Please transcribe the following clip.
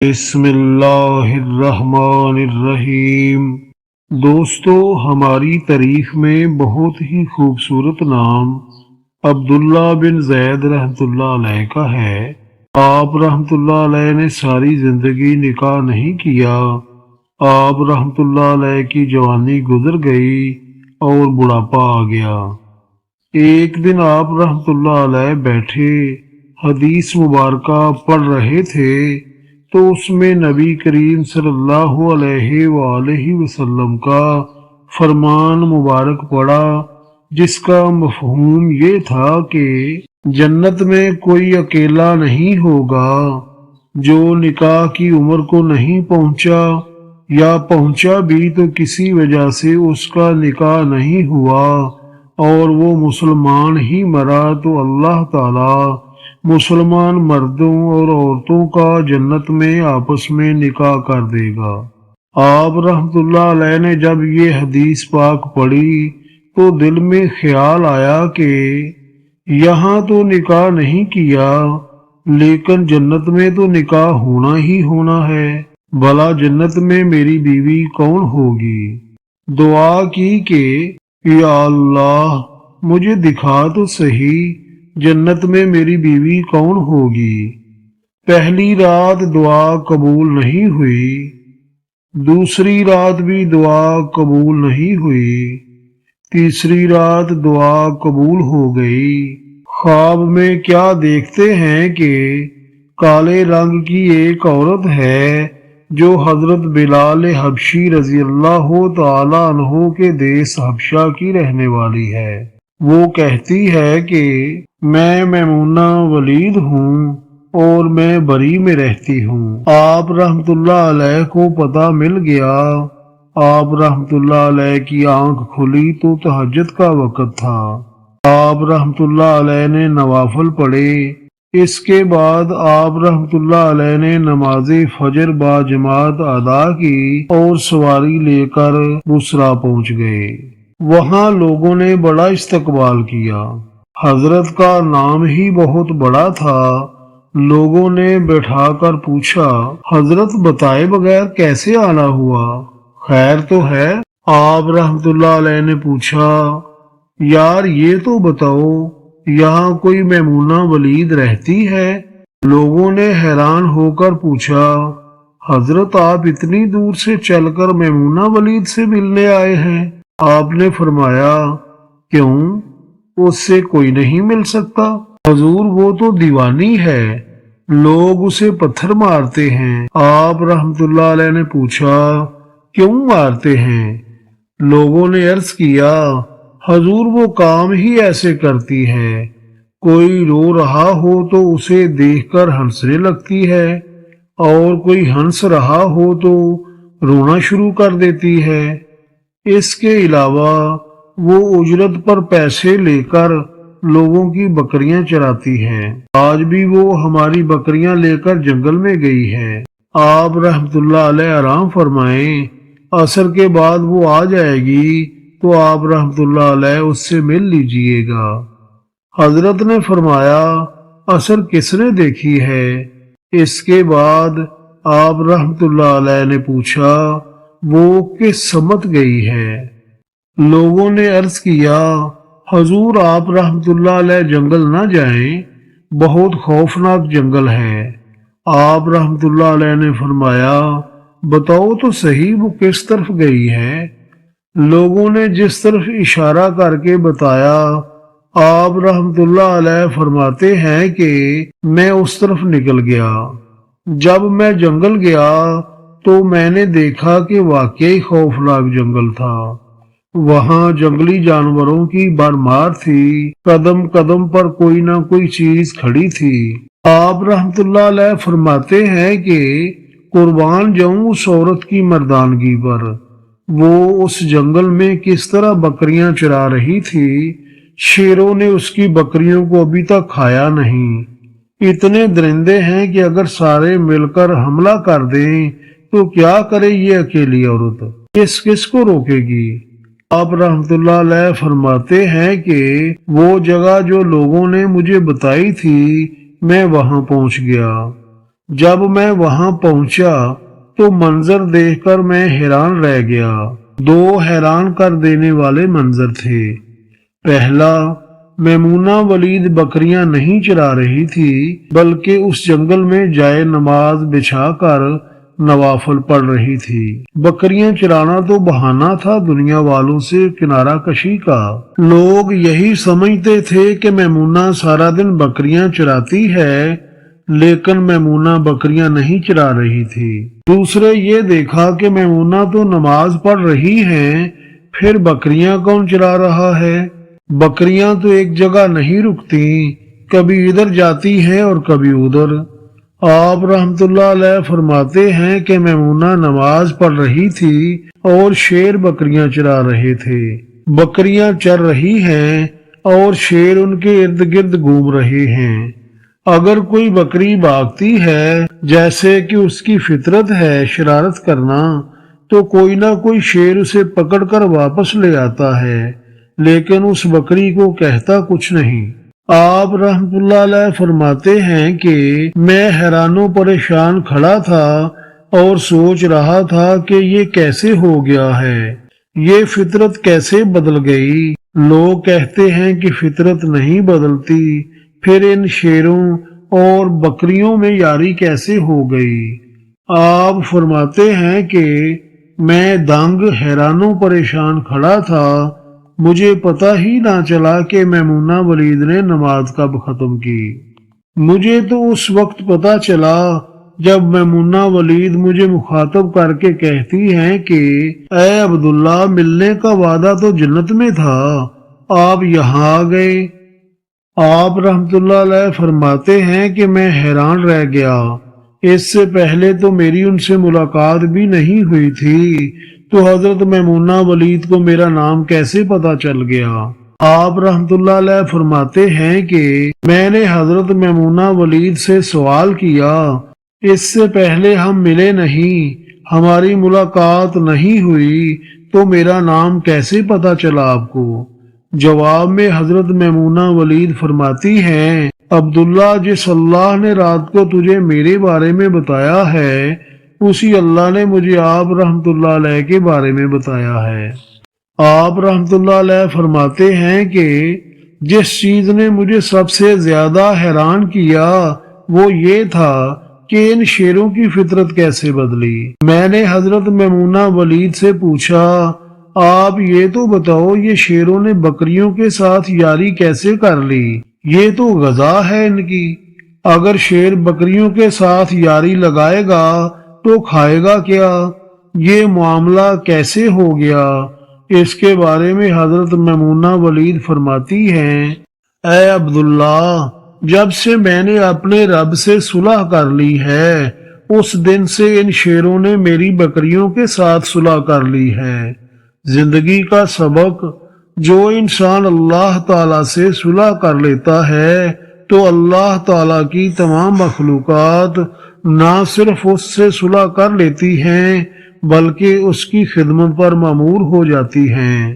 بسم اللہ الرحمن الرحیم۔ دوستو، ہماری تاریخ میں بہت ہی خوبصورت نام عبداللہ بن زید رحمۃ اللہ علیہ کا ہے۔ آپ رحمۃ اللہ علیہ نے ساری زندگی نکاح نہیں کیا۔ آپ رحمۃ اللہ علیہ کی جوانی گزر گئی اور بڑھاپا آ گیا۔ ایک دن آپ رحمۃ اللہ علیہ بیٹھے حدیث مبارکہ پڑھ رہے تھے تو اس میں نبی کریم صلی اللہ علیہ وآلہ وسلم کا فرمان مبارک پڑا، جس کا مفہوم یہ تھا کہ جنت میں کوئی اکیلا نہیں ہوگا جو نکاح کی عمر کو نہیں پہنچا، یا پہنچا بھی تو کسی وجہ سے اس کا نکاح نہیں ہوا اور وہ مسلمان ہی مرا، تو اللہ تعالی مسلمان مردوں اور عورتوں کا جنت میں آپس میں نکاح کر دے گا۔ آپ رحمۃ اللہ علیہ نے جب یہ حدیث پاک پڑھی تو دل میں خیال آیا کہ یہاں تو نکاح نہیں کیا، لیکن جنت میں تو نکاح ہونا ہی ہونا ہے، بھلا جنت میں میری بیوی کون ہوگی؟ دعا کی کہ یا اللہ مجھے دکھا تو صحیح جنت میں میری بیوی کون ہوگی۔ پہلی رات دعا قبول نہیں ہوئی، دوسری رات بھی دعا قبول نہیں ہوئی، تیسری رات دعا قبول ہو گئی۔ خواب میں کیا دیکھتے ہیں کہ کالے رنگ کی ایک عورت ہے جو حضرت بلال حبشی رضی اللہ تعالی عنہ کے دیس حبشہ کی رہنے والی ہے۔ وہ کہتی ہے کہ میں میمونہ ولید ہوں اور میں بری میں رہتی ہوں۔ آپ رحمت اللہ علیہ کو پتہ مل گیا۔ آپ رحمت اللہ علیہ کی آنکھ کھلی تو تہجد کا وقت تھا۔ آپ رحمت اللہ علیہ نے نوافل پڑھے۔ اس کے بعد آپ رحمت اللہ علیہ نے نماز فجر با جماعت ادا کی اور سواری لے کر بصرہ پہنچ گئے۔ وہاں لوگوں نے بڑا استقبال کیا۔ حضرت کا نام ہی بہت بڑا تھا۔ لوگوں نے بٹھا کر پوچھا، حضرت بتائے بغیر کیسے آنا ہوا؟ خیر تو ہے؟ آپ رحمت اللہ علیہ نے پوچھا، یار یہ تو بتاؤ یہاں کوئی میمونہ ولید رہتی ہے؟ لوگوں نے حیران ہو کر پوچھا، حضرت آپ اتنی دور سے چل کر میمونہ ولید سے ملنے آئے ہیں؟ آپ نے فرمایا، کیوں؟ اس سے کوئی نہیں مل سکتا حضور، وہ تو دیوانی ہے، لوگ اسے پتھر مارتے ہیں۔ آپ رحمت اللہ علیہ نے پوچھا، کیوں مارتے ہیں؟ لوگوں نے عرض کیا، حضور وہ کام ہی ایسے کرتی ہے، کوئی رو رہا ہو تو اسے دیکھ کر ہنسنے لگتی ہے، اور کوئی ہنس رہا ہو تو رونا شروع کر دیتی ہے۔ اس کے علاوہ وہ اجرت پر پیسے لے کر لوگوں کی بکریاں چراتی ہے۔ آج بھی وہ ہماری بکریاں لے کر جنگل میں گئی ہے۔ آپ رحمت اللہ علیہ آرام فرمائیں، عصر کے بعد وہ آ جائے گی تو آپ رحمت اللہ علیہ اس سے مل لیجئے گا۔ حضرت نے فرمایا، عصر کس نے دیکھی ہے؟ اس کے بعد آپ رحمت اللہ علیہ نے پوچھا، وہ کس سمت گئی ہے؟ لوگوں نے عرض کیا، حضور آپ رحمت اللہ علیہ جنگل نہ جائیں، بہت خوفناک جنگل ہے۔ آپ رحمت اللہ علیہ نے فرمایا، بتاؤ تو صحیح وہ کس طرف گئی ہے؟ لوگوں نے جس طرف اشارہ کر کے بتایا، آپ رحمت اللہ علیہ فرماتے ہیں کہ میں اس طرف نکل گیا۔ جب میں جنگل گیا تو میں نے دیکھا کہ واقعی خوفناک جنگل تھا۔ وہاں جنگلی جانوروں کی بھرمار تھی، قدم قدم پر کوئی نہ کوئی چیز کھڑی تھی۔ آپ رحمت اللہ علیہ فرماتے ہیں کہ قربان جاؤں اس عورت کی مردانگی پر، وہ اس جنگل میں کس طرح بکریاں چرا رہی تھی۔ شیروں نے اس کی بکریوں کو ابھی تک کھایا نہیں۔ اتنے درندے ہیں کہ اگر سارے مل کر حملہ کر دیں تو کیا کرے یہ اکیلی عورت؟ کس کو روکے گی؟ آپ رحمت اللہ علیہ فرماتے ہیں کہ وہ جگہ جو لوگوں نے مجھے بتائی تھی میں وہاں پہنچ گیا۔ جب میں وہاں پہنچا تو منظر دیکھ کر میں حیران رہ گیا۔ دو حیران کر دینے والے منظر تھے۔ پہلا، میمونہ ولید بکریاں نہیں چرا رہی تھی بلکہ اس جنگل میں جائے نماز بچھا کر نوافل پڑھ رہی تھی۔ بکریاں چرانا تو بہانہ تھا دنیا والوں سے کنارہ کشی کا۔ لوگ یہی سمجھتے تھے کہ میمونہ سارا دن بکریاں چراتی ہے، لیکن میمونہ بکریاں نہیں چرا رہی تھی۔ دوسرے یہ دیکھا کہ میمونہ تو نماز پڑھ رہی ہیں، پھر بکریاں کون چرا رہا ہے؟ بکریاں تو ایک جگہ نہیں رکتی، کبھی ادھر جاتی ہیں اور کبھی ادھر۔ آپ رحمت اللہ علیہ فرماتے ہیں کہ میمونہ نماز پڑھ رہی تھی اور شیر بکریاں چرا رہے تھے۔ بکریاں چر رہی ہیں اور شیر ان کے ارد گرد گھوم رہے ہیں۔ اگر کوئی بکری بھاگتی ہے جیسے کہ اس کی فطرت ہے شرارت کرنا، تو کوئی نہ کوئی شیر اسے پکڑ کر واپس لے آتا ہے، لیکن اس بکری کو کہتا کچھ نہیں۔ آپ رحمت اللہ علیہ فرماتے ہیں کہ میں حیران و پریشان کھڑا تھا اور سوچ رہا تھا کہ یہ کیسے ہو گیا ہے، یہ فطرت کیسے بدل گئی۔ لوگ کہتے ہیں کہ فطرت نہیں بدلتی، پھر ان شیروں اور بکریوں میں یاری کیسے ہو گئی؟ آپ فرماتے ہیں کہ میں دنگ حیران و پریشان کھڑا تھا، مجھے پتہ ہی نہ چلا کہ میمونہ ولید نے نماز کب ختم کی۔ مجھے تو اس وقت پتہ چلا جب میمونہ ولید مجھے مخاطب کر کے کہتی ہیں کہ اے عبداللہ، ملنے کا وعدہ تو جنت میں تھا، آپ یہاں آ گئے۔ آپ رحمت اللہ علیہ فرماتے ہیں کہ میں حیران رہ گیا، اس سے پہلے تو میری ان سے ملاقات بھی نہیں ہوئی تھی، تو حضرت میمونہ ولید کو میرا نام کیسے پتا چل گیا؟ آپ رحمت اللہ علیہ فرماتے ہیں کہ میں نے حضرت میمونہ ولید سے سوال کیا، اس سے پہلے ہم ملے نہیں، ہماری ملاقات نہیں ہوئی، تو میرا نام کیسے پتا چلا آپ کو؟ جواب میں حضرت میمونہ ولید فرماتی ہیں، عبداللہ، جس اللہ نے رات کو تجھے میرے بارے میں بتایا ہے، اسی اللہ نے مجھے آپ رحمت اللہ علیہ کے بارے میں بتایا ہے۔ آپ رحمت اللہ علیہ فرماتے ہیں کہ جس چیز نے مجھے سب سے زیادہ حیران کیا وہ یہ تھا کہ ان شیروں کی فطرت کیسے بدلی۔ میں نے حضرت میمونہ ولید سے پوچھا، آپ یہ تو بتاؤ، یہ شیروں نے بکریوں کے ساتھ یاری کیسے کر لی؟ یہ تو غذا ہے ان کی، اگر شیر بکریوں کے ساتھ یاری لگائے گا تو کھائے گا کیا؟ یہ معاملہ کیسے ہو گیا؟ اس کے بارے میں حضرت میمونہ ولید فرماتی ہیں، اے عبداللہ، جب سے میں نے اپنے رب سے صلح کر لی ہے، اس دن سے ان شیروں نے میری بکریوں کے ساتھ صلح کر لی ہے۔ زندگی کا سبق، جو انسان اللہ تعالیٰ سے صلح کر لیتا ہے تو اللہ تعالیٰ کی تمام مخلوقات نہ صرف اس سے صلح کر لیتی ہیں بلکہ اس کی خدمت پر مامور ہو جاتی ہیں۔